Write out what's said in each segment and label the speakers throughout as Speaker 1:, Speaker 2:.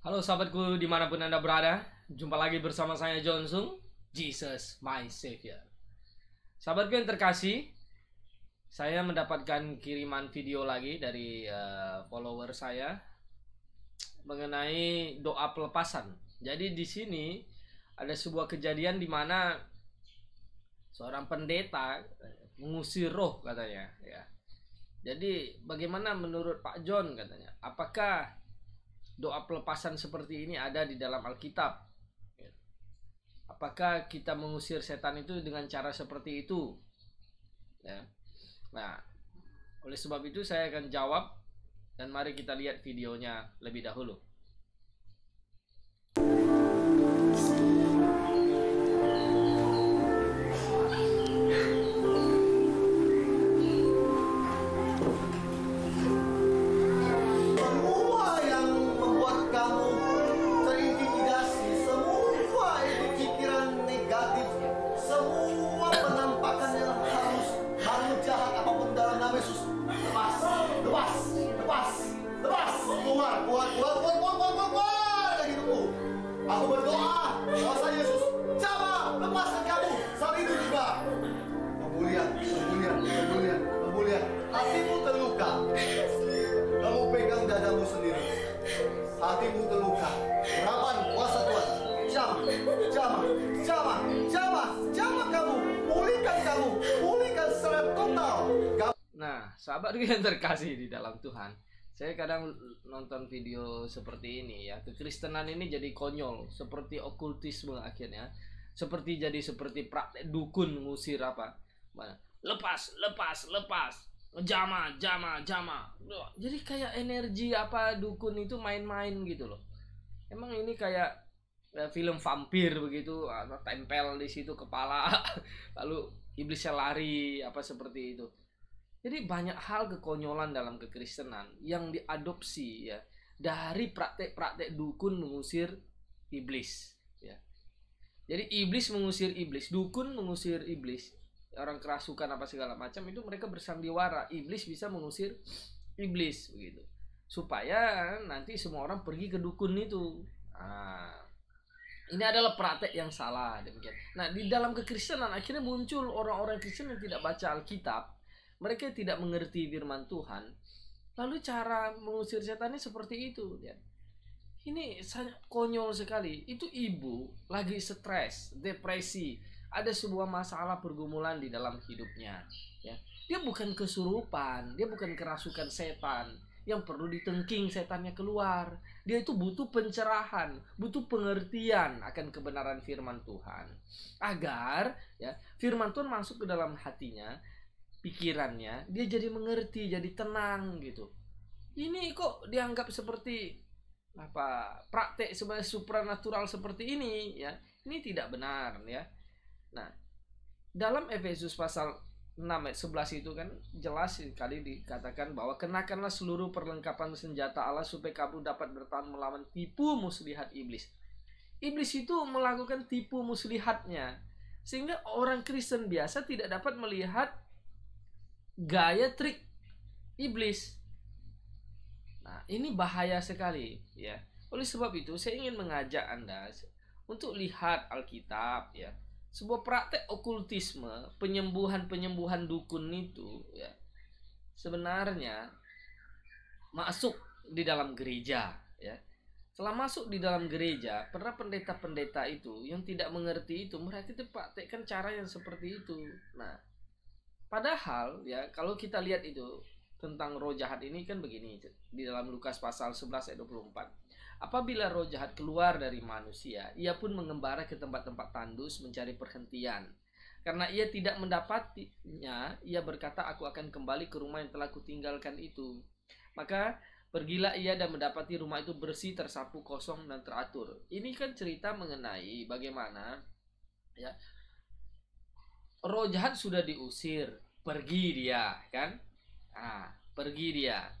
Speaker 1: Halo sahabatku dimanapun Anda berada, jumpa lagi bersama saya Jonsung, Jesus my Savior. Sahabatku yang terkasih, saya mendapatkan kiriman video lagi dari follower saya mengenai doa pelepasan. Jadi di sini ada sebuah kejadian di mana seorang pendeta mengusir roh katanya, ya. Jadi bagaimana menurut Pak John katanya? Apakah doa pelepasan seperti ini ada di dalam Alkitab? Apakah kita mengusir setan itu dengan cara seperti itu? Ya. Nah, oleh sebab itu saya akan jawab, dan mari kita lihat videonya lebih dahulu.
Speaker 2: Aku berdoa, kuasa Yesus, coba lepaskan kamu saat itu juga. Kemuliaan. Hatimu terluka. Kamu pegang dadamu sendiri. Hatimu terluka. Harapan kuasa Tuhan. Jamah kamu. Pulihkan secara total.
Speaker 1: Nah, sahabat yang terkasih di dalam Tuhan, saya kadang nonton video seperti ini ya. Kekristenan ini jadi konyol, seperti okultisme akhirnya. Seperti praktek dukun mengusir apa? Lepas. Jama. Jadi kayak energi apa dukun itu main-main gitu loh. Emang ini kayak film vampir begitu, atau tempel di situ kepala lalu iblisnya lari apa seperti itu. Jadi banyak hal kekonyolan dalam kekristenan yang diadopsi ya dari praktek-praktek dukun mengusir iblis ya. Jadi iblis mengusir iblis, dukun mengusir iblis, orang kerasukan apa segala macam itu mereka bersandiwara iblis bisa mengusir iblis begitu. Supaya nanti semua orang pergi ke dukun itu. Nah, ini adalah praktek yang salah demikian. Nah, di dalam kekristenan akhirnya muncul orang-orang Kristen yang tidak baca Alkitab. Mereka tidak mengerti firman Tuhan. Lalu cara mengusir setan ini seperti itu ya. Ini sangat konyol sekali. Itu ibu lagi stres, depresi, ada sebuah masalah pergumulan di dalam hidupnya ya. Dia bukan kesurupan, dia bukan kerasukan setan yang perlu ditengking setannya keluar. Dia itu butuh pencerahan, butuh pengertian akan kebenaran firman Tuhan. Agar ya firman Tuhan masuk ke dalam hatinya, pikirannya, dia jadi mengerti, jadi tenang gitu. Ini kok dianggap seperti apa? Praktek sebagai supranatural seperti ini ya. Ini tidak benar ya. Nah, dalam Efesus pasal 6 ayat 11 itu kan jelas sekali dikatakan bahwa kenakanlah seluruh perlengkapan senjata Allah supaya kamu dapat bertahan melawan tipu muslihat iblis. Iblis itu melakukan tipu muslihatnya, sehingga orang Kristen biasa tidak dapat melihat gaya trik iblis. Nah, ini bahaya sekali ya. Oleh sebab itu saya ingin mengajak Anda untuk lihat Alkitab ya. Sebuah praktek okultisme, penyembuhan dukun itu ya, sebenarnya masuk di dalam gereja ya. Setelah masuk di dalam gereja, para pendeta-pendeta itu yang tidak mengerti itu, mereka itu praktekkan cara yang seperti itu. Nah, padahal ya kalau kita lihat itu tentang roh jahat ini kan begini di dalam Lukas pasal 11 ayat 24. Apabila roh jahat keluar dari manusia, ia pun mengembara ke tempat-tempat tandus mencari perhentian. Karena ia tidak mendapatinya, ia berkata, aku akan kembali ke rumah yang telah kutinggalkan itu. Maka pergilah ia dan mendapati rumah itu bersih, tersapu, kosong, dan teratur. Ini kan cerita mengenai bagaimana ya roh jahat sudah diusir, pergi dia kan, pergi dia,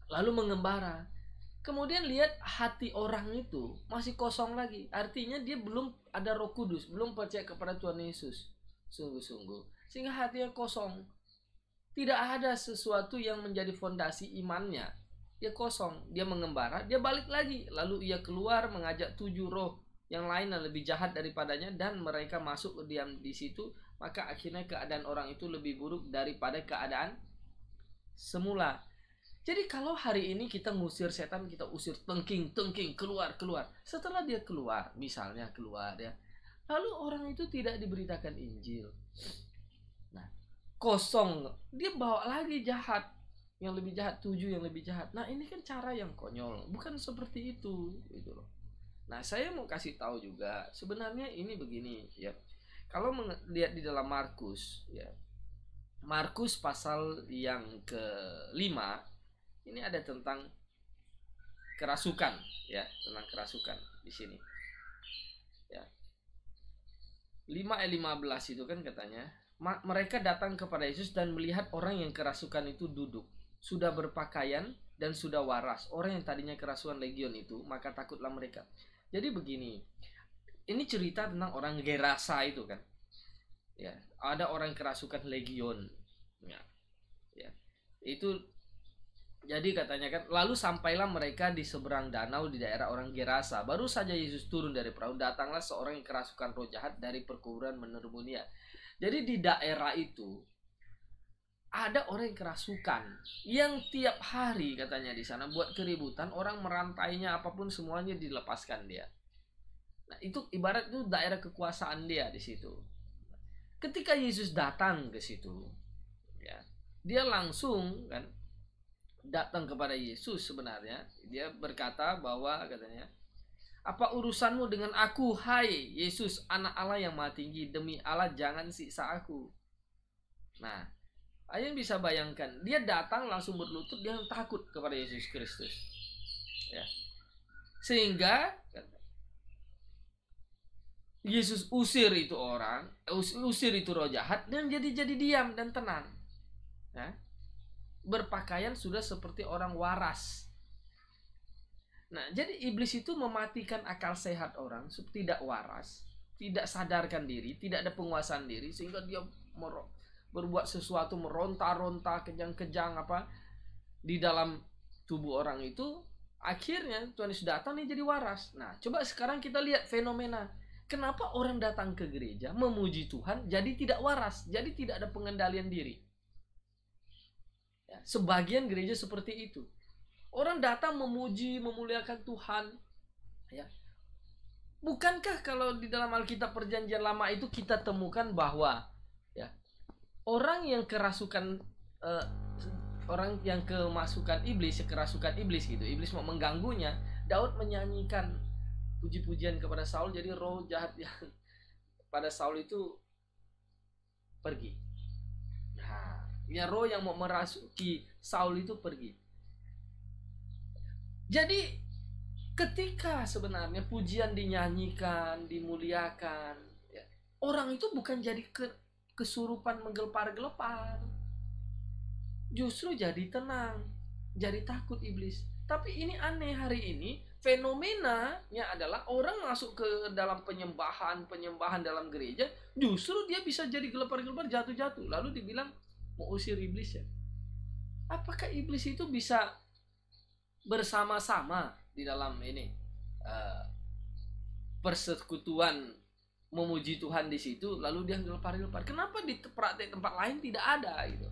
Speaker 1: lalu mengembara. Kemudian lihat hati orang itu masih kosong lagi, artinya dia belum ada Roh Kudus, belum percaya kepada Tuhan Yesus sungguh-sungguh, sehingga hatinya kosong. Tidak ada sesuatu yang menjadi fondasi imannya. dia kosong, dia mengembara, dia balik lagi, lalu ia keluar mengajak 7 roh yang lain yang lebih jahat daripadanya, dan mereka masuk diam di situ. Maka akhirnya keadaan orang itu lebih buruk daripada keadaan semula. Jadi kalau hari ini kita ngusir setan, kita usir tengking, keluar. Setelah dia keluar, misalnya keluar ya, lalu orang itu tidak diberitakan Injil. Nah, kosong, dia bawa lagi jahat, yang lebih jahat, 7 yang lebih jahat. Nah, ini kan cara yang konyol, bukan seperti itu gitu loh. Nah, saya mau kasih tahu juga, sebenarnya ini begini ya. Kalau lihat di dalam Markus ya, Markus pasal yang ke-5, ini ada tentang kerasukan ya, tentang kerasukan di sini. Ya. 5 ayat 15 itu kan katanya, mereka datang kepada Yesus dan melihat orang yang kerasukan itu duduk, sudah berpakaian dan sudah waras. Orang yang tadinya kerasukan legion itu, maka takutlah mereka. Jadi begini, ini cerita tentang orang Gerasa itu kan. Ya, ada orang kerasukan legion. Ya. Itu jadi katanya kan, lalu sampailah mereka di seberang danau di daerah orang Gerasa. Baru saja Yesus turun dari perahu, datanglah seorang yang kerasukan roh jahat dari perkuburan menerbu dia. Jadi di daerah itu ada orang yang kerasukan, yang tiap hari katanya di sana buat keributan, orang merantainya apapun semuanya dilepaskan dia. Nah, itu ibarat itu daerah kekuasaan dia di situ. Ketika Yesus datang ke situ, ya, dia langsung kan datang kepada Yesus. Sebenarnya dia berkata bahwa katanya, apa urusanmu dengan aku, hai Yesus, anak Allah yang maha tinggi? Demi Allah jangan siksa aku. Nah, kalian bisa bayangkan, dia datang langsung berlutut, dia takut kepada Yesus Kristus ya. Sehingga Yesus usir itu orang, usir itu roh jahat, dan jadi diam dan tenang ya. Berpakaian sudah seperti orang waras. Nah, jadi iblis itu mematikan akal sehat orang, tidak waras, tidak sadarkan diri, tidak ada penguasaan diri, sehingga dia berbuat sesuatu, meronta-ronta, kejang-kejang apa di dalam tubuh orang itu. Akhirnya Tuhan Yesus datang nih jadi waras. Nah, coba sekarang kita lihat fenomena. Kenapa orang datang ke gereja memuji Tuhan jadi tidak waras, jadi tidak ada pengendalian diri? Ya, sebagian gereja seperti itu. Orang datang memuji, memuliakan Tuhan. Ya. Bukankah kalau di dalam Alkitab Perjanjian Lama itu kita temukan bahwa ya, orang yang kerasukan, orang yang kemasukan iblis, kerasukan iblis gitu, iblis mau mengganggunya, Daud menyanyikan puji-pujian kepada Saul, jadi roh jahat yang pada Saul itu pergi. Nah, ya, roh yang mau merasuki Saul itu pergi. Jadi ketika sebenarnya pujian dinyanyikan, dimuliakan ya, orang itu bukan jadi kesurupan menggelepar-gelepar, justru jadi tenang, jadi takut iblis. Tapi ini aneh, hari ini fenomenanya adalah orang masuk ke dalam penyembahan dalam gereja, justru dia bisa jadi gelepar-gelepar, jatuh-jatuh, lalu dibilang mau usir iblis ya. Apakah iblis itu bisa bersama-sama di dalam ini persekutuan memuji Tuhan di situ, lalu dia gelepar-gelepar? Kenapa di praktek tempat lain tidak ada gitu?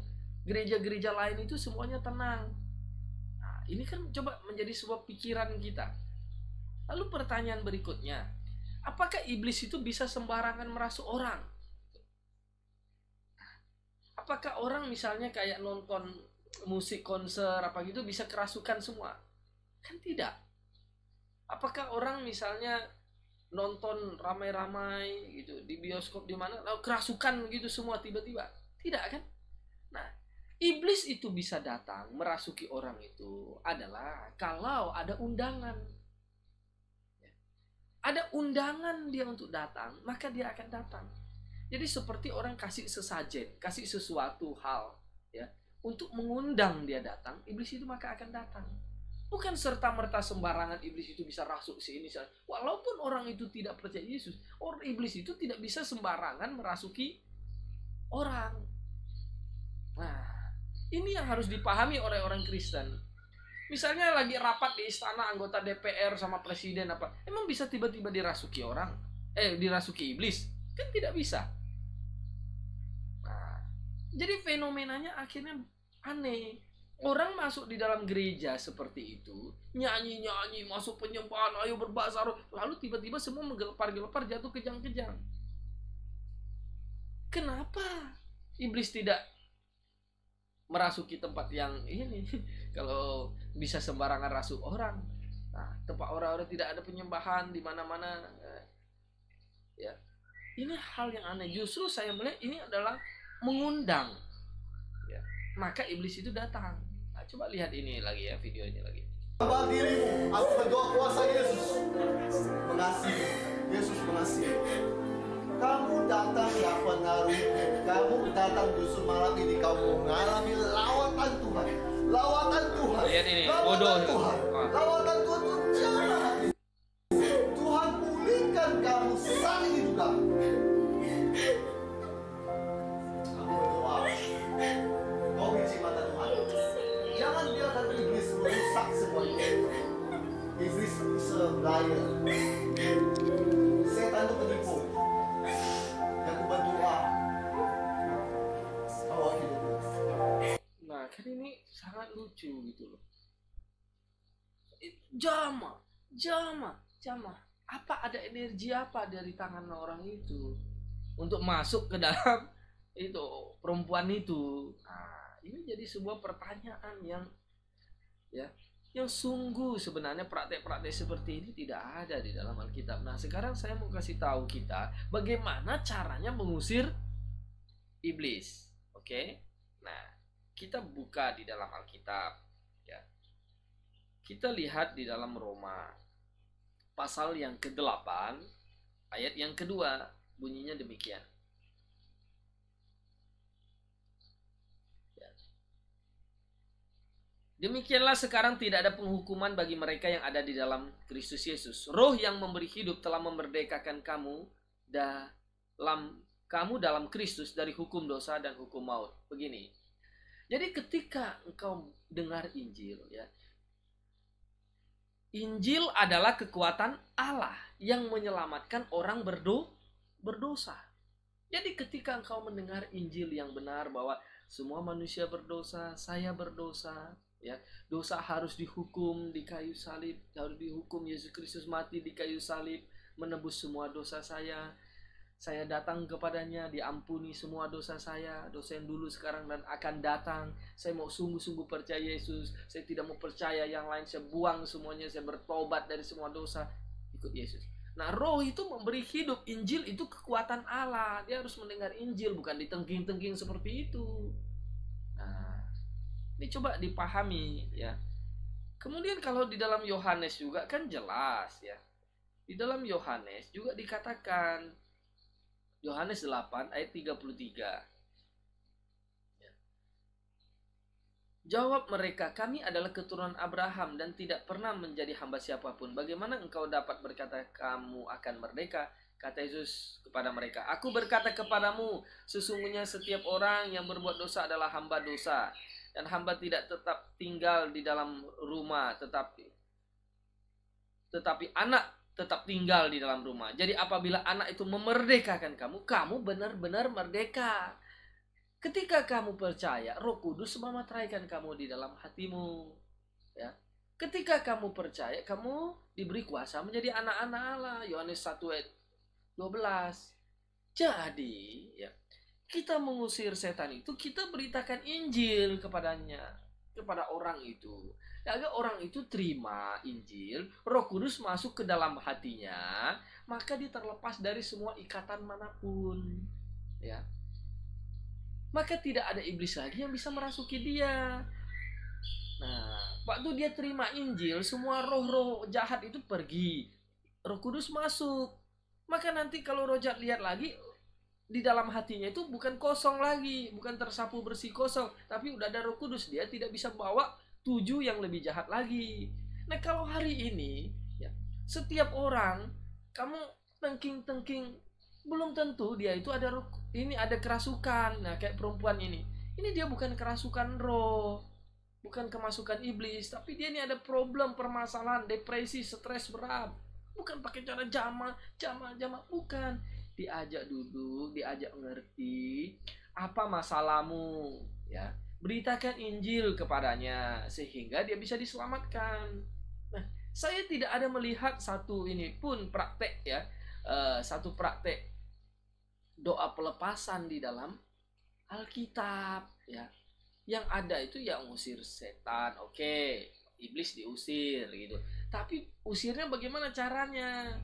Speaker 1: Gereja-gereja lain itu semuanya tenang. Nah, ini kan coba menjadi sebuah pikiran kita. Lalu pertanyaan berikutnya, apakah iblis itu bisa sembarangan merasuk orang? Apakah orang misalnya kayak nonton musik konser apa gitu bisa kerasukan semua? Kan tidak. Apakah orang misalnya nonton ramai-ramai gitu di bioskop di mana lalu kerasukan gitu semua tiba-tiba? Tidak kan? Nah, iblis itu bisa datang merasuki orang itu adalah kalau ada undangan. Ada undangan dia untuk datang, maka dia akan datang. Jadi seperti orang kasih sesajen, kasih sesuatu hal ya, untuk mengundang dia datang, iblis itu maka akan datang. Bukan serta-merta sembarangan iblis itu bisa rasuk sini. Walaupun orang itu tidak percaya Yesus, orang iblis itu tidak bisa sembarangan merasuki orang. Nah, ini yang harus dipahami oleh orang Kristen. Misalnya lagi rapat di istana anggota DPR sama presiden apa, emang bisa tiba-tiba dirasuki orang? Dirasuki iblis? Kan tidak bisa. Nah, jadi fenomenanya akhirnya aneh. Orang masuk di dalam gereja seperti itu, nyanyi-nyanyi, masuk penyembahan, ayo berbahasa roh, lalu tiba-tiba semua menggelepar-gelepar, jatuh kejang-kejang. Kenapa iblis tidak merasuki tempat yang ini? Kalau bisa sembarangan rasuk orang, nah, tempat orang-orang tidak ada penyembahan di mana-mana, ya. Ini hal yang aneh. Justru saya melihat ini adalah mengundang, ya. Maka iblis itu datang. Nah, coba lihat ini lagi ya, videonya lagi.
Speaker 2: Hamba dirimu, aku berdoa kuasa Yesus mengasihi. Yesus mengasihi. Kamu datang ya pengaruh, kamu datang justru malam ini kamu mengalami lawatan Tuhan. Lawatan Tuhan.
Speaker 1: Lihat ini,
Speaker 2: lawatan
Speaker 1: bodoh.
Speaker 2: Tuhan. Lawatan Tuhan itu jangan hati. Tuhan pulihkan kamu saat ini juga. Kamu berdoa. Kau benci mata Tuhan. Jangan biarkan iblis merusak semuanya. Iblis is a liar. Setan itu penipu. Yang berdoa bahwa hidupmu.
Speaker 1: Nah, kan ini sangat lucu gitu loh. Jama. Apa ada energi apa dari tangan orang itu untuk masuk ke dalam itu perempuan itu? Nah, ini jadi sebuah pertanyaan yang sungguh sebenarnya praktek-praktek seperti ini tidak ada di dalam Alkitab. Nah, sekarang saya mau kasih tahu kita bagaimana caranya mengusir iblis. Oke? Nah, kita buka di dalam Alkitab, ya. Kita lihat di dalam Roma pasal yang ke-8 ayat yang kedua, bunyinya demikian. Demikianlah sekarang tidak ada penghukuman bagi mereka yang ada di dalam Kristus Yesus. Roh yang memberi hidup telah memerdekakan kamu dalam Kristus dari hukum dosa dan hukum maut. Begini. Jadi ketika engkau dengar Injil, ya, Injil adalah kekuatan Allah yang menyelamatkan orang berdosa. Jadi ketika engkau mendengar Injil yang benar bahwa semua manusia berdosa, saya berdosa, ya, dosa harus dihukum di kayu salib, harus dihukum, Yesus Kristus mati di kayu salib menebus semua dosa saya. Saya datang kepadanya, diampuni semua dosa saya, dosa yang dulu, sekarang, dan akan datang. Saya mau sungguh-sungguh percaya Yesus. Saya tidak mau percaya yang lain. Saya buang semuanya. Saya bertobat dari semua dosa. Ikut Yesus. Nah, roh itu memberi hidup. Injil itu kekuatan Allah. Dia harus mendengar Injil, bukan ditengking-tengking seperti itu. Nah, ini coba dipahami, ya. Kemudian kalau di dalam Yohanes juga kan jelas, ya. Di dalam Yohanes juga dikatakan, Yohanes 8 ayat 33. Ya. Jawab mereka, kami adalah keturunan Abraham dan tidak pernah menjadi hamba siapapun. Bagaimana engkau dapat berkata kamu akan merdeka? Kata Yesus kepada mereka, aku berkata kepadamu, sesungguhnya setiap orang yang berbuat dosa adalah hamba dosa. Dan hamba tidak tetap tinggal di dalam rumah, tetapi anak tetap tinggal di dalam rumah. Jadi apabila anak itu memerdekakan kamu, kamu benar-benar merdeka. Ketika kamu percaya, Roh Kudus memateraikan kamu di dalam hatimu. Ya. Ketika kamu percaya, kamu diberi kuasa menjadi anak-anak Allah. Yohanes 1 ayat 12. Jadi, ya, kita mengusir setan itu, kita beritakan Injil kepada orang itu. Agar orang itu terima Injil, Roh Kudus masuk ke dalam hatinya, maka dia terlepas dari semua ikatan manapun, ya. Maka tidak ada iblis lagi yang bisa merasuki dia. Nah, waktu dia terima Injil, semua roh-roh jahat itu pergi, Roh Kudus masuk. Maka nanti kalau roh jahat lihat lagi, di dalam hatinya itu bukan kosong lagi, bukan tersapu bersih kosong, tapi udah ada Roh Kudus, dia tidak bisa bawa 7 yang lebih jahat lagi. Nah, kalau hari ini, ya, setiap orang kamu tengking-tengking, belum tentu dia itu ada kerasukan. Nah, kayak perempuan ini dia bukan kerasukan roh, bukan kemasukan iblis, tapi dia ini ada problem, permasalahan, depresi, stres berat. Bukan pakai cara jama, bukan. Diajak duduk, diajak ngerti apa masalahmu, ya. Beritakan Injil kepadanya sehingga dia bisa diselamatkan. Nah, saya tidak ada melihat satu ini pun praktek, ya, satu praktek doa pelepasan di dalam Alkitab, ya. Yang ada itu ya ngusir setan, oke, iblis diusir gitu. Tapi usirnya bagaimana caranya?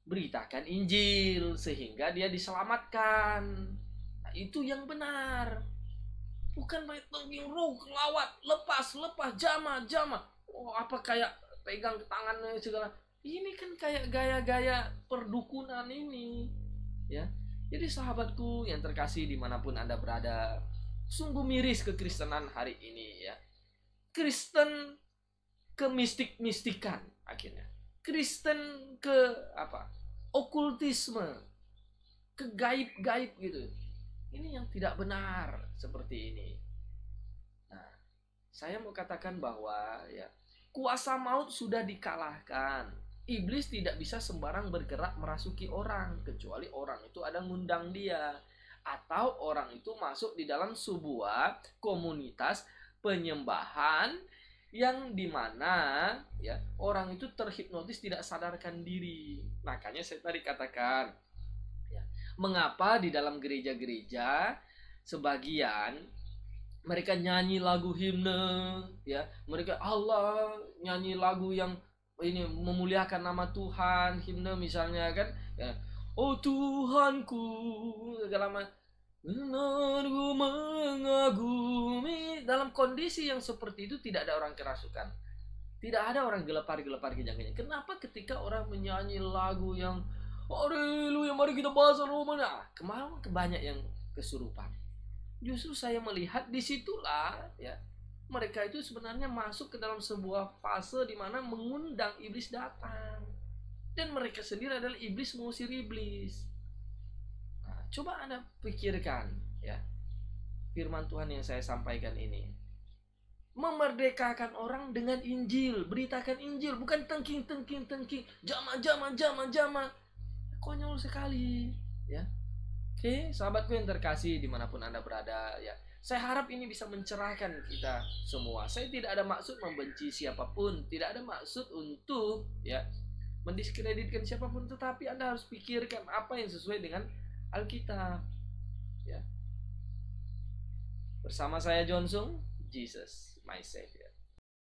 Speaker 1: Beritakan Injil sehingga dia diselamatkan. Nah, itu yang benar. Bukan main tongking roh, kelawat, lepas, jama. Oh, apa kayak pegang tangannya segala. Ini kan kayak gaya-gaya perdukunan ini, ya. Jadi sahabatku yang terkasih dimanapun Anda berada, sungguh miris kekristenan hari ini, ya. Kristen ke mistik-mistikan akhirnya. Kristen ke apa? Okultisme, ke gaib-gaib gitu. Ini yang tidak benar seperti ini. Nah, saya mau katakan bahwa ya, kuasa maut sudah dikalahkan. Iblis tidak bisa sembarang bergerak merasuki orang, kecuali orang itu ada ngundang dia, atau orang itu masuk di dalam sebuah komunitas penyembahan yang dimana ya orang itu terhipnotis, tidak sadarkan diri. Makanya saya tadi katakan, ya, mengapa di dalam gereja-gereja sebagian mereka nyanyi lagu himne, ya, mereka Allah nyanyi lagu yang ini memuliakan nama Tuhan, himne misalnya kan, ya, oh Tuhanku segala macam, menurutku mengagumi. Dalam kondisi yang seperti itu tidak ada orang kerasukan, tidak ada orang gelepar-gelepar kejang-kejang. Kenapa ketika orang menyanyi lagu yang haleluya, mari kita bahas Romanya, kemarin banyak yang kesurupan. Justru saya melihat disitulah ya, mereka itu sebenarnya masuk ke dalam sebuah fase di mana mengundang iblis datang, dan mereka sendiri adalah iblis mengusir iblis. Coba Anda pikirkan ya, firman Tuhan yang saya sampaikan ini memerdekakan orang dengan Injil. Beritakan Injil, bukan tengking, jama. Konyol sekali ya. Oke, sahabatku yang terkasih dimanapun Anda berada ya, saya harap ini bisa mencerahkan kita semua. Saya tidak ada maksud membenci siapapun, tidak ada maksud untuk ya mendiskreditkan siapapun, tetapi Anda harus pikirkan apa yang sesuai dengan Alkitab, ya. Bersama saya John Sung, Jesus my Savior.